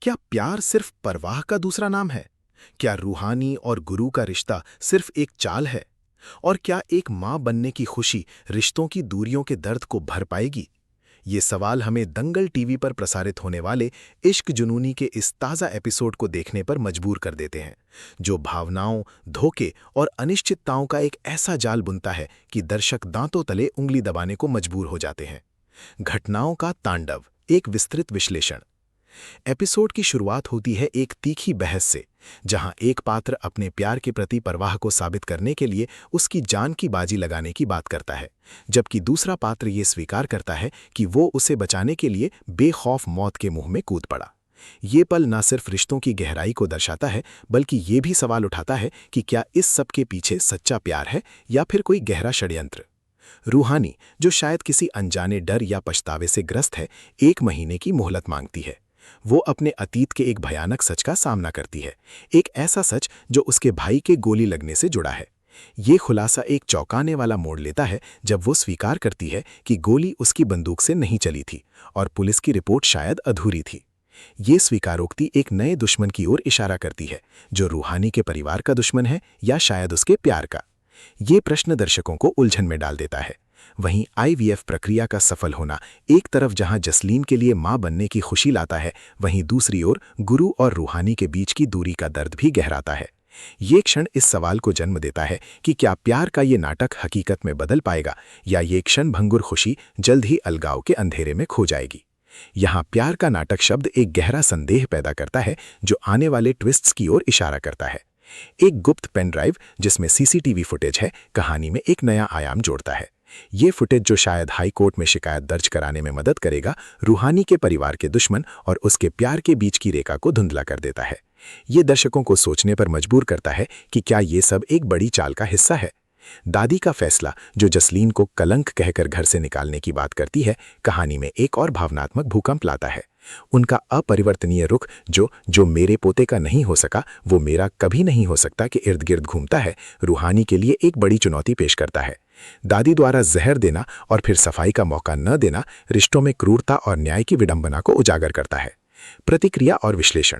क्या प्यार सिर्फ परवाह का दूसरा नाम है? क्या रूहानी और गुरु का रिश्ता सिर्फ एक चाल है? और क्या एक मां बनने की खुशी रिश्तों की दूरियों के दर्द को भर पाएगी? ये सवाल हमें दंगल टीवी पर प्रसारित होने वाले इश्क जुनूनी के इस ताज़ा एपिसोड को देखने पर मजबूर कर देते हैं, जो भावनाओं, धोखे और अनिश्चितताओं का एक ऐसा जाल बुनता है कि दर्शक दांतों तले उंगली दबाने को मजबूर हो जाते हैं। घटनाओं का तांडव, एक विस्तृत विश्लेषण। एपिसोड की शुरुआत होती है एक तीखी बहस से, जहां एक पात्र अपने प्यार के प्रति परवाह को साबित करने के लिए उसकी जान की बाजी लगाने की बात करता है, जबकि दूसरा पात्र ये स्वीकार करता है कि वो उसे बचाने के लिए बेखौफ मौत के मुंह में कूद पड़ा। ये पल न सिर्फ रिश्तों की गहराई को दर्शाता है, बल्कि ये भी सवाल उठाता है कि क्या इस सब के पीछे सच्चा प्यार है या फिर कोई गहरा षड्यंत्र। रूहानी, जो शायद किसी अनजाने डर या पछतावे से ग्रस्त है, 1 महीने की मोहलत मांगती है। वो अपने अतीत के एक भयानक सच का सामना करती है, एक ऐसा सच जो उसके भाई के गोली लगने से जुड़ा है। ये खुलासा एक चौंकाने वाला मोड़ लेता है जब वो स्वीकार करती है कि गोली उसकी बंदूक से नहीं चली थी और पुलिस की रिपोर्ट शायद अधूरी थी। ये स्वीकारोक्ति एक नए दुश्मन की ओर इशारा करती है, जो रूहानी के परिवार का दुश्मन है या शायद उसके प्यार का। ये प्रश्न दर्शकों को उलझन में डाल देता है। वहीं आईवीएफ प्रक्रिया का सफल होना एक तरफ जहां जसलीन के लिए मां बनने की खुशी लाता है, वहीं दूसरी ओर गुरु और रूहानी के बीच की दूरी का दर्द भी गहराता है। ये क्षण इस सवाल को जन्म देता है कि क्या प्यार का ये नाटक हकीकत में बदल पाएगा, या ये क्षण भंगुर खुशी जल्द ही अलगाव के अंधेरे में खो जाएगी। यहाँ प्यार का नाटक शब्द एक गहरा संदेह पैदा करता है, जो आने वाले ट्विस्ट्स की ओर इशारा करता है। एक गुप्त पेन ड्राइव जिसमें सीसीटीवी फुटेज है, कहानी में एक नया आयाम जोड़ता है। ये फुटेज, जो शायद हाई कोर्ट में शिकायत दर्ज कराने में मदद करेगा, रूहानी के परिवार के दुश्मन और उसके प्यार के बीच की रेखा को धुंधला कर देता है। ये दर्शकों को सोचने पर मजबूर करता है कि क्या ये सब एक बड़ी चाल का हिस्सा है। दादी का फैसला, जो जसलीन को कलंक कहकर घर से निकालने की बात करती है, कहानी में एक और भावनात्मक भूकंप लाता है। उनका अपरिवर्तनीय रुख, जो मेरे पोते का नहीं हो सका वो मेरा कभी नहीं हो सकता के इर्द गिर्द घूमता है, रूहानी के लिए एक बड़ी चुनौती पेश करता है। दादी द्वारा जहर देना और फिर सफाई का मौका न देना रिश्तों में क्रूरता और न्याय की विडंबना को उजागर करता है। प्रतिक्रिया और विश्लेषण।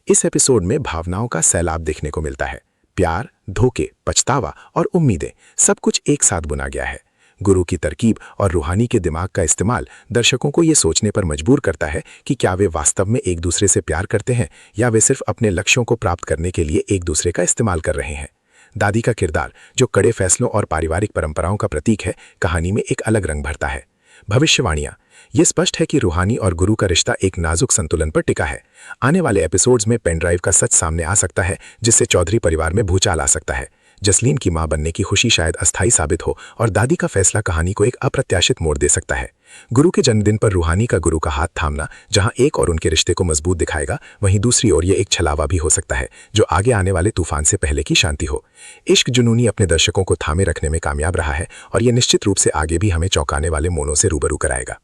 इस एपिसोड में भावनाओं का सैलाब देखने को मिलता है। प्यार, धोखे, पछतावा और उम्मीदें, सब कुछ एक साथ बुना गया है। गुरु की तरकीब और रूहानी के दिमाग का इस्तेमाल दर्शकों को ये सोचने पर मजबूर करता है कि क्या वे वास्तव में एक दूसरे से प्यार करते हैं, या वे सिर्फ अपने लक्ष्यों को प्राप्त करने के लिए एक दूसरे का इस्तेमाल कर रहे हैं। दादी का किरदार, जो कड़े फैसलों और पारिवारिक परंपराओं का प्रतीक है, कहानी में एक अलग रंग भरता है। भविष्यवाणियां। ये स्पष्ट है कि रूहानी और गुरु का रिश्ता एक नाजुक संतुलन पर टिका है। आने वाले एपिसोड्स में पेनड्राइव का सच सामने आ सकता है, जिससे चौधरी परिवार में भूचाल आ सकता है। जसलीन की मां बनने की खुशी शायद अस्थायी साबित हो, और दादी का फैसला कहानी को एक अप्रत्याशित मोड़ दे सकता है। गुरु के जन्मदिन पर रूहानी का गुरु का हाथ थामना, जहां एक और उनके रिश्ते को मजबूत दिखाएगा, वहीं दूसरी ओर ये एक छलावा भी हो सकता है, जो आगे आने वाले तूफान से पहले की शांति हो। इश्क जुनूनी अपने दर्शकों को थामे रखने में कामयाब रहा है, और यह निश्चित रूप से आगे भी हमें चौंकाने वाले मोड़ों से रूबरू कराएगा।